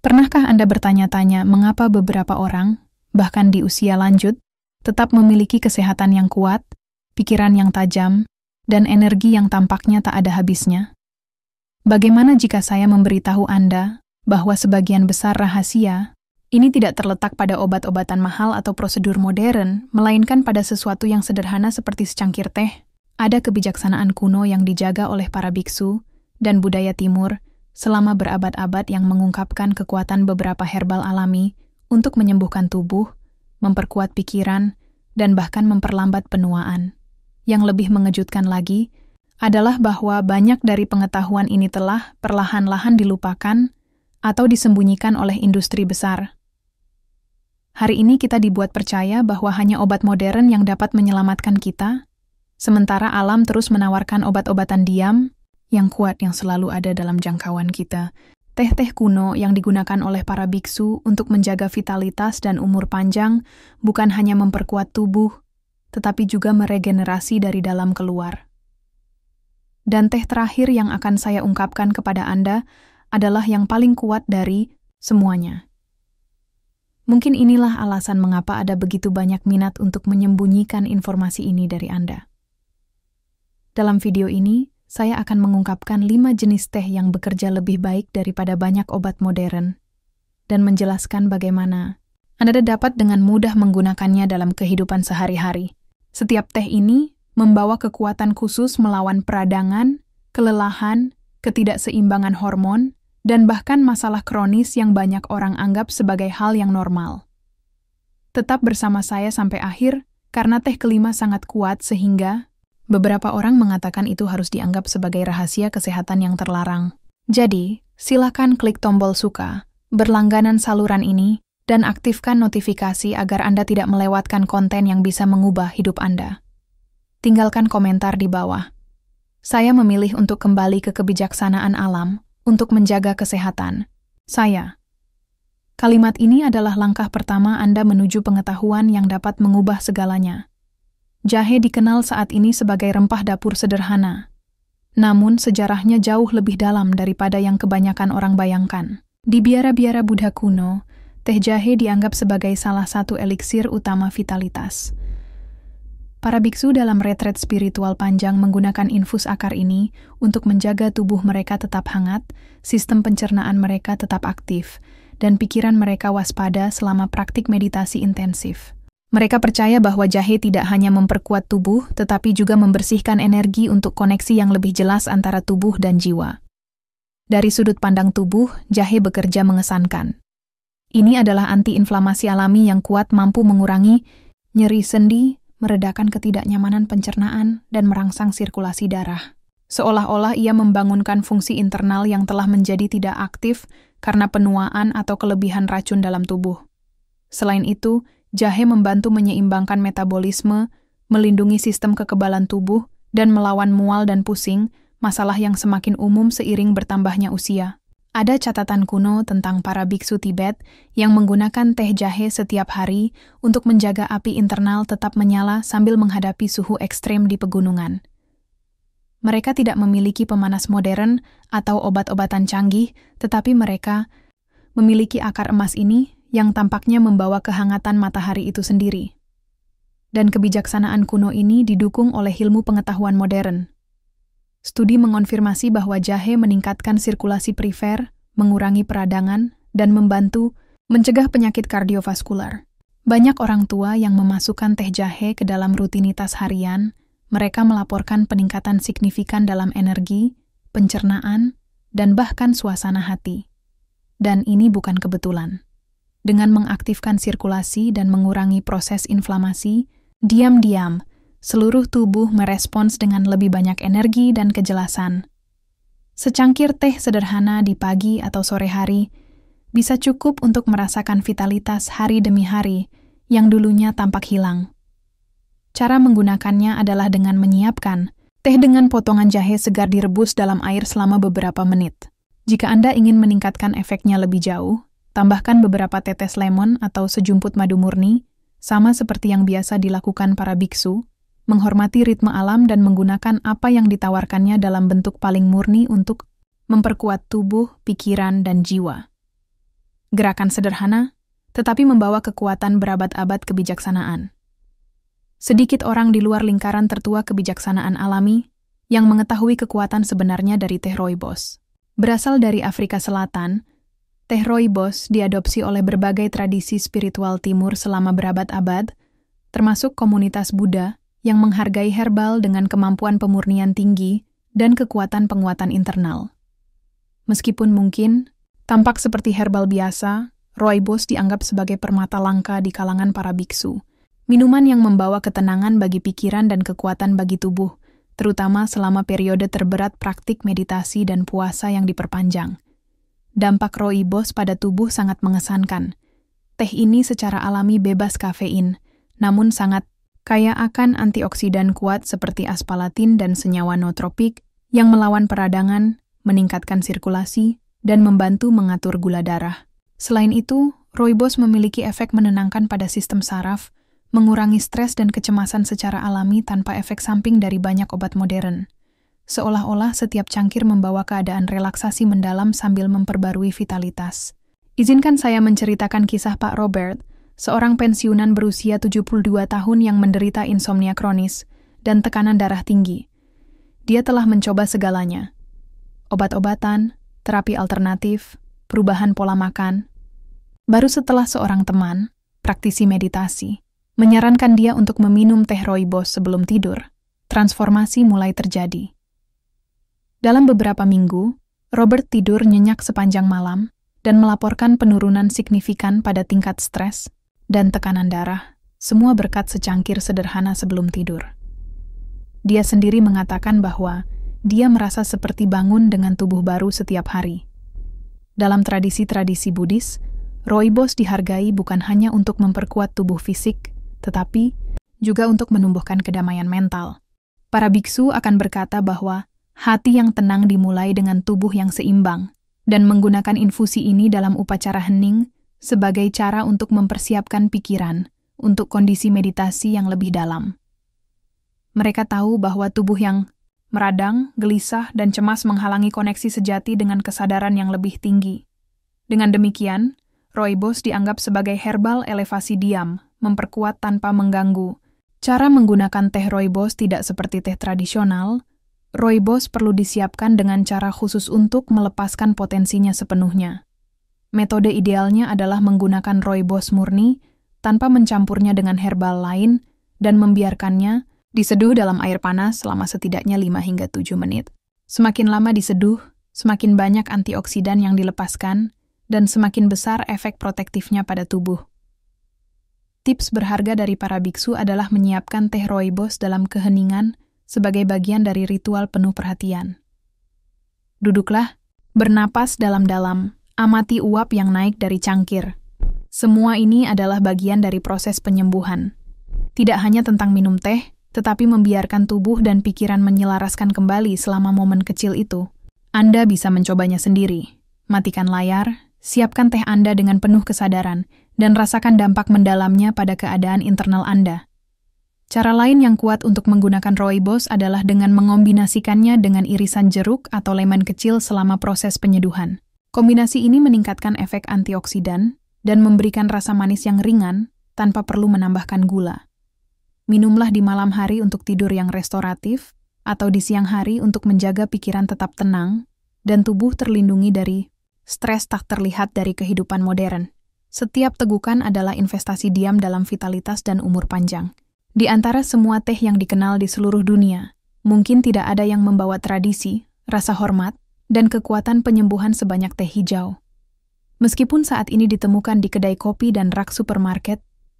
Pernahkah Anda bertanya-tanya mengapa beberapa orang, bahkan di usia lanjut, tetap memiliki kesehatan yang kuat, pikiran yang tajam, dan energi yang tampaknya tak ada habisnya? Bagaimana jika saya memberitahu Anda bahwa sebagian besar rahasia ini tidak terletak pada obat-obatan mahal atau prosedur modern, melainkan pada sesuatu yang sederhana seperti secangkir teh? Ada kebijaksanaan kuno yang dijaga oleh para biksu dan budaya timur selama berabad-abad yang mengungkapkan kekuatan beberapa herbal alami untuk menyembuhkan tubuh, memperkuat pikiran, dan bahkan memperlambat penuaan. Yang lebih mengejutkan lagi adalah bahwa banyak dari pengetahuan ini telah perlahan-lahan dilupakan atau disembunyikan oleh industri besar. Hari ini kita dibuat percaya bahwa hanya obat modern yang dapat menyelamatkan kita, sementara alam terus menawarkan obat-obatan diam yang kuat yang selalu ada dalam jangkauan kita. Teh-teh kuno yang digunakan oleh para biksu untuk menjaga vitalitas dan umur panjang bukan hanya memperkuat tubuh, tetapi juga meregenerasi dari dalam keluar. Dan teh terakhir yang akan saya ungkapkan kepada Anda adalah yang paling kuat dari semuanya. Mungkin inilah alasan mengapa ada begitu banyak minat untuk menyembunyikan informasi ini dari Anda. Dalam video ini, saya akan mengungkapkan 5 jenis teh yang bekerja lebih baik daripada banyak obat modern, dan menjelaskan bagaimana Anda dapat dengan mudah menggunakannya dalam kehidupan sehari-hari. Setiap teh ini membawa kekuatan khusus melawan peradangan, kelelahan, ketidakseimbangan hormon, dan bahkan masalah kronis yang banyak orang anggap sebagai hal yang normal. Tetap bersama saya sampai akhir, karena teh kelima sangat kuat sehingga beberapa orang mengatakan itu harus dianggap sebagai rahasia kesehatan yang terlarang. Jadi, silakan klik tombol suka, berlangganan saluran ini, dan aktifkan notifikasi agar Anda tidak melewatkan konten yang bisa mengubah hidup Anda. Tinggalkan komentar di bawah. Saya memilih untuk kembali ke kebijaksanaan alam untuk menjaga kesehatan saya. Kalimat ini adalah langkah pertama Anda menuju pengetahuan yang dapat mengubah segalanya. Jahe dikenal saat ini sebagai rempah dapur sederhana. Namun sejarahnya jauh lebih dalam daripada yang kebanyakan orang bayangkan. Di biara-biara Buddha kuno, teh jahe dianggap sebagai salah satu eliksir utama vitalitas. Para biksu dalam retret spiritual panjang menggunakan infus akar ini untuk menjaga tubuh mereka tetap hangat, sistem pencernaan mereka tetap aktif, dan pikiran mereka waspada selama praktik meditasi intensif. Mereka percaya bahwa jahe tidak hanya memperkuat tubuh, tetapi juga membersihkan energi untuk koneksi yang lebih jelas antara tubuh dan jiwa. Dari sudut pandang tubuh, jahe bekerja mengesankan. Ini adalah antiinflamasi alami yang kuat, mampu mengurangi nyeri sendi, meredakan ketidaknyamanan pencernaan, dan merangsang sirkulasi darah. Seolah-olah ia membangunkan fungsi internal yang telah menjadi tidak aktif karena penuaan atau kelebihan racun dalam tubuh. Selain itu, jahe membantu menyeimbangkan metabolisme, melindungi sistem kekebalan tubuh, dan melawan mual dan pusing, masalah yang semakin umum seiring bertambahnya usia. Ada catatan kuno tentang para biksu Tibet yang menggunakan teh jahe setiap hari untuk menjaga api internal tetap menyala sambil menghadapi suhu ekstrem di pegunungan. Mereka tidak memiliki pemanas modern atau obat-obatan canggih, tetapi mereka memiliki akar emas ini yang tampaknya membawa kehangatan matahari itu sendiri. Dan kebijaksanaan kuno ini didukung oleh ilmu pengetahuan modern. Studi mengonfirmasi bahwa jahe meningkatkan sirkulasi perifer, mengurangi peradangan, dan membantu mencegah penyakit kardiovaskular. Banyak orang tua yang memasukkan teh jahe ke dalam rutinitas harian, mereka melaporkan peningkatan signifikan dalam energi, pencernaan, dan bahkan suasana hati. Dan ini bukan kebetulan. Dengan mengaktifkan sirkulasi dan mengurangi proses inflamasi, diam-diam, seluruh tubuh merespons dengan lebih banyak energi dan kejelasan. Secangkir teh sederhana di pagi atau sore hari bisa cukup untuk merasakan vitalitas hari demi hari yang dulunya tampak hilang. Cara menggunakannya adalah dengan menyiapkan teh dengan potongan jahe segar direbus dalam air selama beberapa menit. Jika Anda ingin meningkatkan efeknya lebih jauh, tambahkan beberapa tetes lemon atau sejumput madu murni, sama seperti yang biasa dilakukan para biksu, menghormati ritme alam dan menggunakan apa yang ditawarkannya dalam bentuk paling murni untuk memperkuat tubuh, pikiran, dan jiwa. Gerakan sederhana, tetapi membawa kekuatan berabad-abad kebijaksanaan. Sedikit orang di luar lingkaran tertua kebijaksanaan alami yang mengetahui kekuatan sebenarnya dari teh rooibos. Berasal dari Afrika Selatan, teh rooibos diadopsi oleh berbagai tradisi spiritual timur selama berabad-abad, termasuk komunitas Buddha yang menghargai herbal dengan kemampuan pemurnian tinggi dan kekuatan penguatan internal. Meskipun mungkin tampak seperti herbal biasa, rooibos dianggap sebagai permata langka di kalangan para biksu, minuman yang membawa ketenangan bagi pikiran dan kekuatan bagi tubuh, terutama selama periode terberat praktik meditasi dan puasa yang diperpanjang. Dampak rooibos pada tubuh sangat mengesankan. Teh ini secara alami bebas kafein, namun sangat kaya akan antioksidan kuat seperti aspalatin dan senyawa nootropik yang melawan peradangan, meningkatkan sirkulasi, dan membantu mengatur gula darah. Selain itu, rooibos memiliki efek menenangkan pada sistem saraf, mengurangi stres dan kecemasan secara alami tanpa efek samping dari banyak obat modern. Seolah-olah setiap cangkir membawa keadaan relaksasi mendalam sambil memperbarui vitalitas. Izinkan saya menceritakan kisah Pak Robert, seorang pensiunan berusia 72 tahun yang menderita insomnia kronis dan tekanan darah tinggi. Dia telah mencoba segalanya. Obat-obatan, terapi alternatif, perubahan pola makan. Baru setelah seorang teman, praktisi meditasi, menyarankan dia untuk meminum teh rooibos sebelum tidur, transformasi mulai terjadi. Dalam beberapa minggu, Robert tidur nyenyak sepanjang malam dan melaporkan penurunan signifikan pada tingkat stres dan tekanan darah, semua berkat secangkir sederhana sebelum tidur. Dia sendiri mengatakan bahwa dia merasa seperti bangun dengan tubuh baru setiap hari. Dalam tradisi-tradisi Buddhis, rooibos dihargai bukan hanya untuk memperkuat tubuh fisik, tetapi juga untuk menumbuhkan kedamaian mental. Para biksu akan berkata bahwa hati yang tenang dimulai dengan tubuh yang seimbang, dan menggunakan infusi ini dalam upacara hening sebagai cara untuk mempersiapkan pikiran untuk kondisi meditasi yang lebih dalam. Mereka tahu bahwa tubuh yang meradang, gelisah, dan cemas menghalangi koneksi sejati dengan kesadaran yang lebih tinggi. Dengan demikian, rooibos dianggap sebagai herbal elevasi diam, memperkuat tanpa mengganggu. Cara menggunakan teh rooibos tidak seperti teh tradisional. Rooibos perlu disiapkan dengan cara khusus untuk melepaskan potensinya sepenuhnya. Metode idealnya adalah menggunakan rooibos murni tanpa mencampurnya dengan herbal lain dan membiarkannya diseduh dalam air panas selama setidaknya 5 hingga 7 menit. Semakin lama diseduh, semakin banyak antioksidan yang dilepaskan dan semakin besar efek protektifnya pada tubuh. Tips berharga dari para biksu adalah menyiapkan teh rooibos dalam keheningan sebagai bagian dari ritual penuh perhatian. Duduklah, bernapas dalam-dalam, amati uap yang naik dari cangkir. Semua ini adalah bagian dari proses penyembuhan. Tidak hanya tentang minum teh, tetapi membiarkan tubuh dan pikiran menyelaraskan kembali selama momen kecil itu. Anda bisa mencobanya sendiri. Matikan layar, siapkan teh Anda dengan penuh kesadaran, dan rasakan dampak mendalamnya pada keadaan internal Anda. Cara lain yang kuat untuk menggunakan rooibos adalah dengan mengombinasikannya dengan irisan jeruk atau lemon kecil selama proses penyeduhan. Kombinasi ini meningkatkan efek antioksidan dan memberikan rasa manis yang ringan tanpa perlu menambahkan gula. Minumlah di malam hari untuk tidur yang restoratif atau di siang hari untuk menjaga pikiran tetap tenang dan tubuh terlindungi dari stres tak terlihat dari kehidupan modern. Setiap tegukan adalah investasi diam dalam vitalitas dan umur panjang. Di antara semua teh yang dikenal di seluruh dunia, mungkin tidak ada yang membawa tradisi, rasa hormat, dan kekuatan penyembuhan sebanyak teh hijau. Meskipun saat ini ditemukan di kedai kopi dan rak supermarket,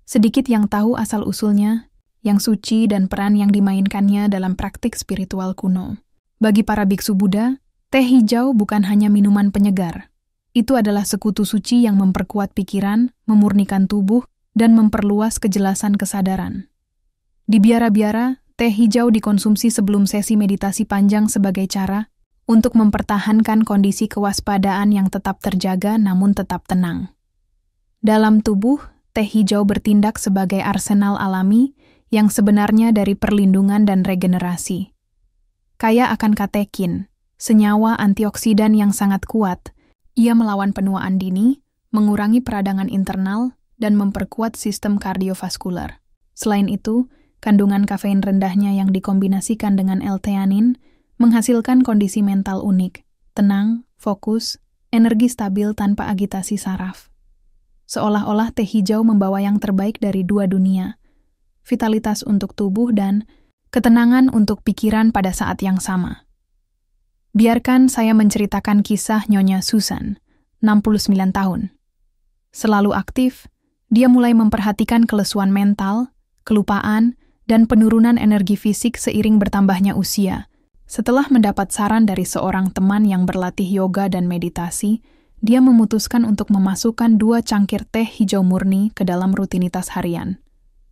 sedikit yang tahu asal-usulnya, yang suci dan peran yang dimainkannya dalam praktik spiritual kuno. Bagi para biksu Buddha, teh hijau bukan hanya minuman penyegar. Itu adalah sekutu suci yang memperkuat pikiran, memurnikan tubuh, dan memperluas kejelasan kesadaran. Di biara-biara, teh hijau dikonsumsi sebelum sesi meditasi panjang sebagai cara untuk mempertahankan kondisi kewaspadaan yang tetap terjaga namun tetap tenang. Dalam tubuh, teh hijau bertindak sebagai arsenal alami yang sebenarnya dari perlindungan dan regenerasi. Kaya akan katekin, senyawa antioksidan yang sangat kuat, ia melawan penuaan dini, mengurangi peradangan internal, dan memperkuat sistem kardiovaskular. Selain itu, kandungan kafein rendahnya yang dikombinasikan dengan L-theanin menghasilkan kondisi mental unik, tenang, fokus, energi stabil tanpa agitasi saraf. Seolah-olah teh hijau membawa yang terbaik dari dua dunia, vitalitas untuk tubuh dan ketenangan untuk pikiran pada saat yang sama. Biarkan saya menceritakan kisah Nyonya Susan, 69 tahun. Selalu aktif, dia mulai memperhatikan kelesuan mental, kelupaan, dan penurunan energi fisik seiring bertambahnya usia. Setelah mendapat saran dari seorang teman yang berlatih yoga dan meditasi, dia memutuskan untuk memasukkan 2 cangkir teh hijau murni ke dalam rutinitas harian.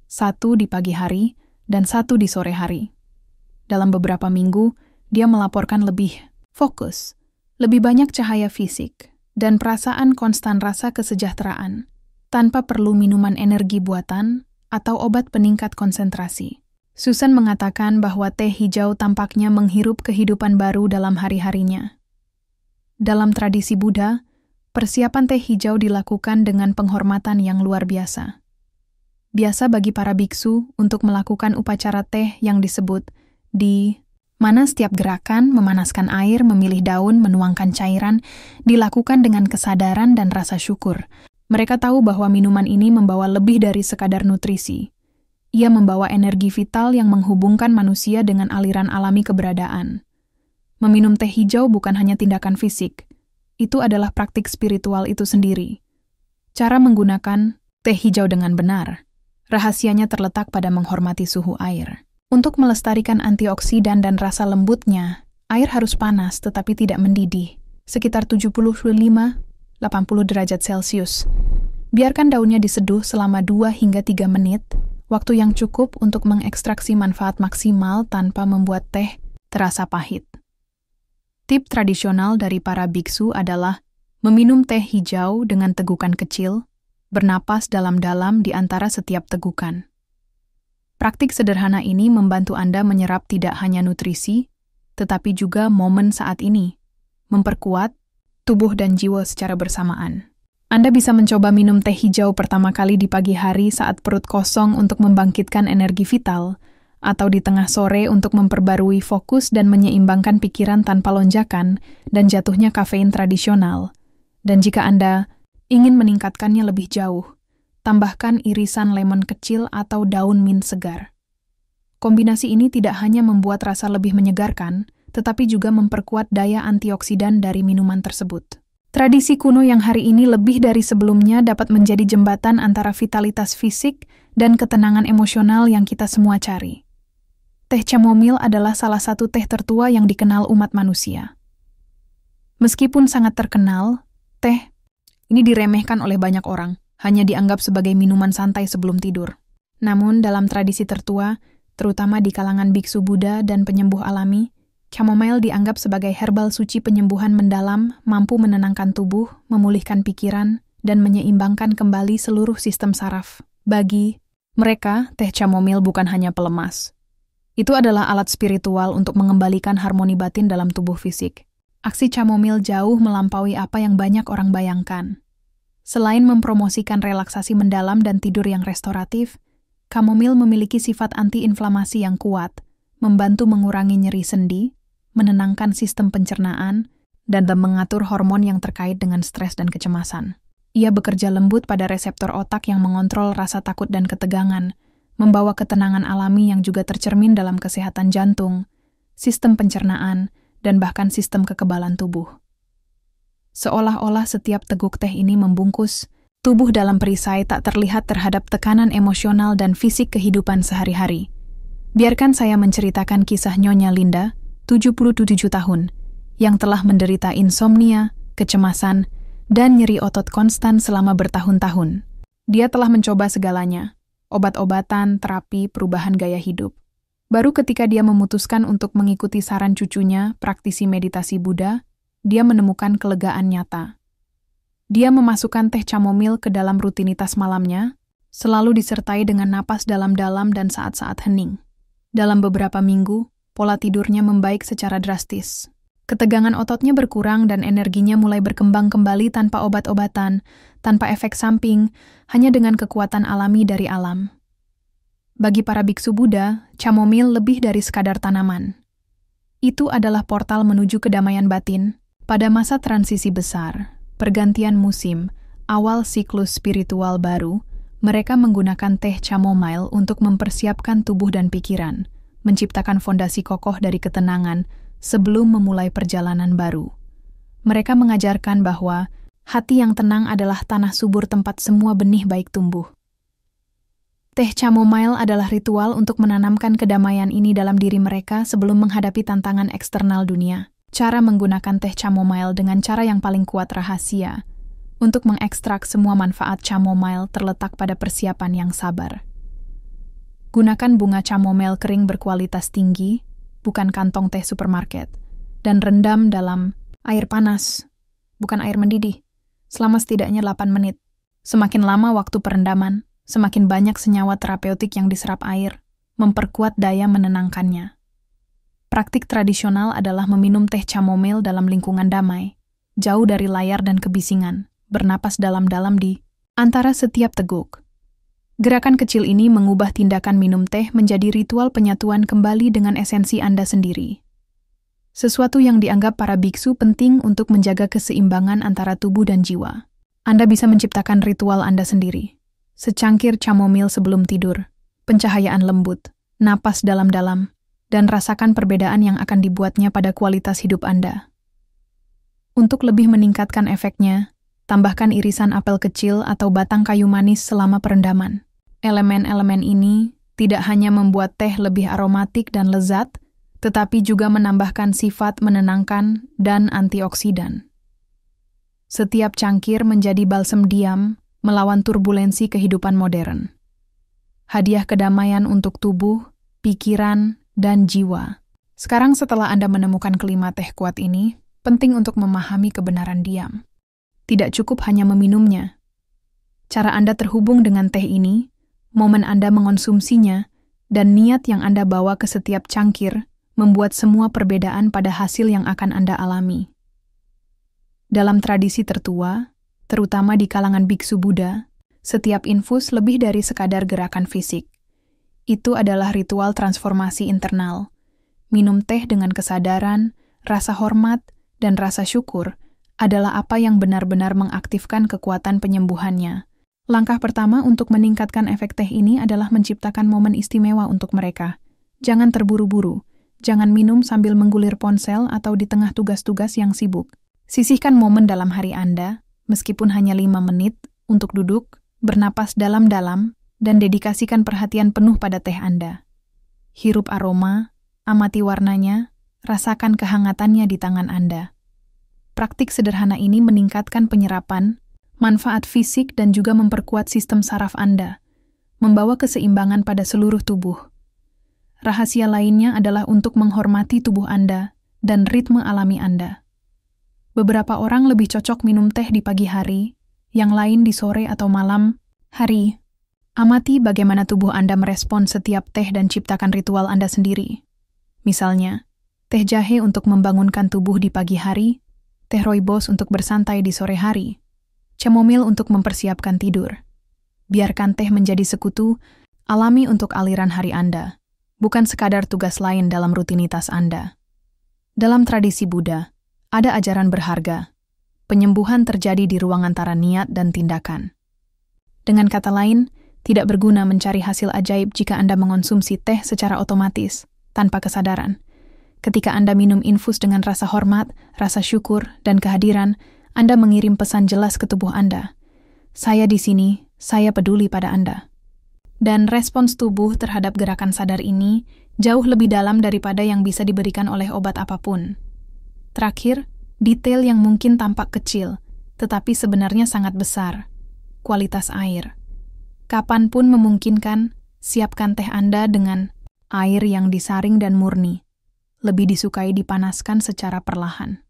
1 di pagi hari dan 1 di sore hari. Dalam beberapa minggu, dia melaporkan lebih fokus, lebih banyak cahaya fisik, dan perasaan konstan rasa kesejahteraan, tanpa perlu minuman energi buatan atau obat peningkat konsentrasi. Susan mengatakan bahwa teh hijau tampaknya menghirup kehidupan baru dalam hari-harinya. Dalam tradisi Buddha, persiapan teh hijau dilakukan dengan penghormatan yang luar biasa. Biasa bagi para biksu untuk melakukan upacara teh yang disebut di mana setiap gerakan, memanaskan air, memilih daun, menuangkan cairan, dilakukan dengan kesadaran dan rasa syukur. Mereka tahu bahwa minuman ini membawa lebih dari sekadar nutrisi. Ia membawa energi vital yang menghubungkan manusia dengan aliran alami keberadaan. Meminum teh hijau bukan hanya tindakan fisik, itu adalah praktik spiritual itu sendiri. Cara menggunakan teh hijau dengan benar, rahasianya terletak pada menghormati suhu air. Untuk melestarikan antioksidan dan rasa lembutnya, air harus panas tetapi tidak mendidih, sekitar 75-80 derajat Celcius. Biarkan daunnya diseduh selama 2 hingga 3 menit, waktu yang cukup untuk mengekstraksi manfaat maksimal tanpa membuat teh terasa pahit. Tip tradisional dari para biksu adalah meminum teh hijau dengan tegukan kecil, bernapas dalam-dalam di antara setiap tegukan. Praktik sederhana ini membantu Anda menyerap tidak hanya nutrisi, tetapi juga momen saat ini, memperkuat tubuh dan jiwa secara bersamaan. Anda bisa mencoba minum teh hijau pertama kali di pagi hari saat perut kosong untuk membangkitkan energi vital, atau di tengah sore untuk memperbarui fokus dan menyeimbangkan pikiran tanpa lonjakan dan jatuhnya kafein tradisional. Dan jika Anda ingin meningkatkannya lebih jauh, tambahkan irisan lemon kecil atau daun mint segar. Kombinasi ini tidak hanya membuat rasa lebih menyegarkan, tetapi juga memperkuat daya antioksidan dari minuman tersebut. Tradisi kuno yang hari ini lebih dari sebelumnya dapat menjadi jembatan antara vitalitas fisik dan ketenangan emosional yang kita semua cari. Teh chamomile adalah salah satu teh tertua yang dikenal umat manusia. Meskipun sangat terkenal, teh ini diremehkan oleh banyak orang, hanya dianggap sebagai minuman santai sebelum tidur. Namun dalam tradisi tertua, terutama di kalangan biksu Buddha dan penyembuh alami, chamomile dianggap sebagai herbal suci penyembuhan mendalam, mampu menenangkan tubuh, memulihkan pikiran, dan menyeimbangkan kembali seluruh sistem saraf. Bagi mereka, teh chamomile bukan hanya pelemas. Itu adalah alat spiritual untuk mengembalikan harmoni batin dalam tubuh fisik. Aksi chamomile jauh melampaui apa yang banyak orang bayangkan. Selain mempromosikan relaksasi mendalam dan tidur yang restoratif, chamomile memiliki sifat anti-inflamasi yang kuat, membantu mengurangi nyeri sendi, menenangkan sistem pencernaan, dan mengatur hormon yang terkait dengan stres dan kecemasan. Ia bekerja lembut pada reseptor otak yang mengontrol rasa takut dan ketegangan, membawa ketenangan alami yang juga tercermin dalam kesehatan jantung, sistem pencernaan, dan bahkan sistem kekebalan tubuh. Seolah-olah setiap teguk teh ini membungkus tubuh dalam perisai tak terlihat terhadap tekanan emosional dan fisik kehidupan sehari-hari. Biarkan saya menceritakan kisah Nyonya Linda, 77 tahun, yang telah menderita insomnia, kecemasan, dan nyeri otot konstan selama bertahun-tahun. Dia telah mencoba segalanya, obat-obatan, terapi, perubahan gaya hidup. Baru ketika dia memutuskan untuk mengikuti saran cucunya, praktisi meditasi Buddha, dia menemukan kelegaan nyata. Dia memasukkan teh chamomile ke dalam rutinitas malamnya, selalu disertai dengan napas dalam-dalam dan saat-saat hening. Dalam beberapa minggu, pola tidurnya membaik secara drastis. Ketegangan ototnya berkurang dan energinya mulai berkembang kembali tanpa obat-obatan, tanpa efek samping, hanya dengan kekuatan alami dari alam. Bagi para biksu Buddha, chamomile lebih dari sekadar tanaman. Itu adalah portal menuju kedamaian batin pada masa transisi besar, pergantian musim, awal siklus spiritual baru. Mereka menggunakan teh chamomile untuk mempersiapkan tubuh dan pikiran, menciptakan fondasi kokoh dari ketenangan sebelum memulai perjalanan baru. Mereka mengajarkan bahwa hati yang tenang adalah tanah subur tempat semua benih baik tumbuh. Teh chamomile adalah ritual untuk menanamkan kedamaian ini dalam diri mereka sebelum menghadapi tantangan eksternal dunia. Cara menggunakan teh chamomile dengan cara yang paling kuat rahasia. Untuk mengekstrak semua manfaat chamomile terletak pada persiapan yang sabar. Gunakan bunga chamomile kering berkualitas tinggi, bukan kantong teh supermarket, dan rendam dalam air panas, bukan air mendidih, selama setidaknya 8 menit. Semakin lama waktu perendaman, semakin banyak senyawa terapeutik yang diserap air, memperkuat daya menenangkannya. Praktik tradisional adalah meminum teh chamomile dalam lingkungan damai, jauh dari layar dan kebisingan, bernapas dalam-dalam di antara setiap teguk. Gerakan kecil ini mengubah tindakan minum teh menjadi ritual penyatuan kembali dengan esensi Anda sendiri. Sesuatu yang dianggap para biksu penting untuk menjaga keseimbangan antara tubuh dan jiwa. Anda bisa menciptakan ritual Anda sendiri. Secangkir chamomile sebelum tidur, pencahayaan lembut, napas dalam-dalam, dan rasakan perbedaan yang akan dibuatnya pada kualitas hidup Anda. Untuk lebih meningkatkan efeknya, tambahkan irisan apel kecil atau batang kayu manis selama perendaman. Elemen-elemen ini tidak hanya membuat teh lebih aromatik dan lezat, tetapi juga menambahkan sifat menenangkan dan antioksidan. Setiap cangkir menjadi balsem diam melawan turbulensi kehidupan modern. Hadiah kedamaian untuk tubuh, pikiran, dan jiwa. Sekarang setelah Anda menemukan kelima teh kuat ini, penting untuk memahami kebenaran diam. Tidak cukup hanya meminumnya. Cara Anda terhubung dengan teh ini, momen Anda mengonsumsinya, dan niat yang Anda bawa ke setiap cangkir membuat semua perbedaan pada hasil yang akan Anda alami. Dalam tradisi tertua, terutama di kalangan biksu Buddha, setiap infus lebih dari sekadar gerakan fisik. Itu adalah ritual transformasi internal. Minum teh dengan kesadaran, rasa hormat, dan rasa syukur adalah apa yang benar-benar mengaktifkan kekuatan penyembuhannya. Langkah pertama untuk meningkatkan efek teh ini adalah menciptakan momen istimewa untuk mereka. Jangan terburu-buru. Jangan minum sambil menggulir ponsel atau di tengah tugas-tugas yang sibuk. Sisihkan momen dalam hari Anda, meskipun hanya 5 menit, untuk duduk, bernapas dalam-dalam, dan dedikasikan perhatian penuh pada teh Anda. Hirup aroma, amati warnanya, rasakan kehangatannya di tangan Anda. Praktik sederhana ini meningkatkan penyerapan, manfaat fisik dan juga memperkuat sistem saraf Anda, membawa keseimbangan pada seluruh tubuh. Rahasia lainnya adalah untuk menghormati tubuh Anda dan ritme alami Anda. Beberapa orang lebih cocok minum teh di pagi hari, yang lain di sore atau malam hari. Amati bagaimana tubuh Anda merespon setiap teh dan ciptakan ritual Anda sendiri. Misalnya, teh jahe untuk membangunkan tubuh di pagi hari, teh rooibos untuk bersantai di sore hari, chamomile untuk mempersiapkan tidur. Biarkan teh menjadi sekutu alami untuk aliran hari Anda, bukan sekadar tugas lain dalam rutinitas Anda. Dalam tradisi Buddha, ada ajaran berharga. Penyembuhan terjadi di ruang antara niat dan tindakan. Dengan kata lain, tidak berguna mencari hasil ajaib jika Anda mengonsumsi teh secara otomatis, tanpa kesadaran. Ketika Anda minum infus dengan rasa hormat, rasa syukur, dan kehadiran, Anda mengirim pesan jelas ke tubuh Anda. Saya di sini, saya peduli pada Anda. Dan respons tubuh terhadap gerakan sadar ini jauh lebih dalam daripada yang bisa diberikan oleh obat apapun. Terakhir, detail yang mungkin tampak kecil, tetapi sebenarnya sangat besar. Kualitas air. Kapanpun memungkinkan, siapkan teh Anda dengan air yang disaring dan murni. Lebih disukai dipanaskan secara perlahan.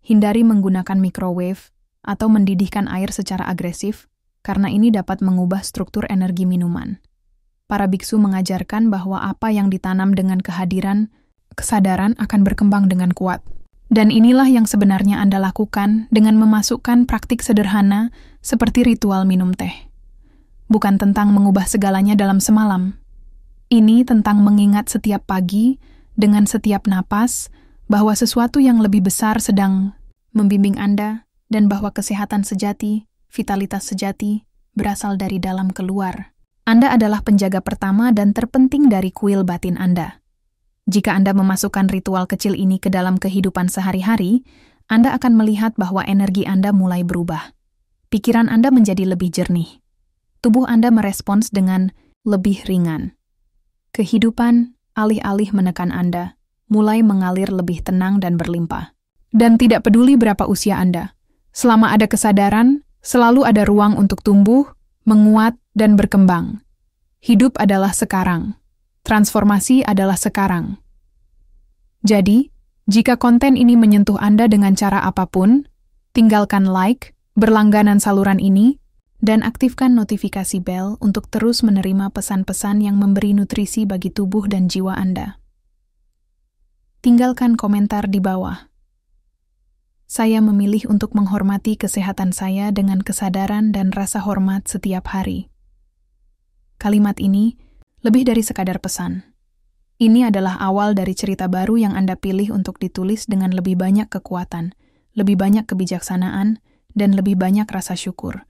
Hindari menggunakan microwave atau mendidihkan air secara agresif, karena ini dapat mengubah struktur energi minuman. Para biksu mengajarkan bahwa apa yang ditanam dengan kehadiran, kesadaran akan berkembang dengan kuat. Dan inilah yang sebenarnya Anda lakukan dengan memasukkan praktik sederhana seperti ritual minum teh. Bukan tentang mengubah segalanya dalam semalam. Ini tentang mengingat setiap pagi, dengan setiap napas, bahwa sesuatu yang lebih besar sedang membimbing Anda dan bahwa kesehatan sejati, vitalitas sejati, berasal dari dalam keluar. Anda adalah penjaga pertama dan terpenting dari kuil batin Anda. Jika Anda memasukkan ritual kecil ini ke dalam kehidupan sehari-hari, Anda akan melihat bahwa energi Anda mulai berubah. Pikiran Anda menjadi lebih jernih. Tubuh Anda merespons dengan lebih ringan. Kehidupan, alih-alih menekan Anda, mulai mengalir lebih tenang dan berlimpah. Dan tidak peduli berapa usia Anda, selama ada kesadaran, selalu ada ruang untuk tumbuh, menguat, dan berkembang. Hidup adalah sekarang. Transformasi adalah sekarang. Jadi, jika konten ini menyentuh Anda dengan cara apapun, tinggalkan like, berlangganan saluran ini, dan aktifkan notifikasi bel untuk terus menerima pesan-pesan yang memberi nutrisi bagi tubuh dan jiwa Anda. Tinggalkan komentar di bawah. Saya memilih untuk menghormati kesehatan saya dengan kesadaran dan rasa hormat setiap hari. Kalimat ini lebih dari sekadar pesan. Ini adalah awal dari cerita baru yang Anda pilih untuk ditulis dengan lebih banyak kekuatan, lebih banyak kebijaksanaan, dan lebih banyak rasa syukur.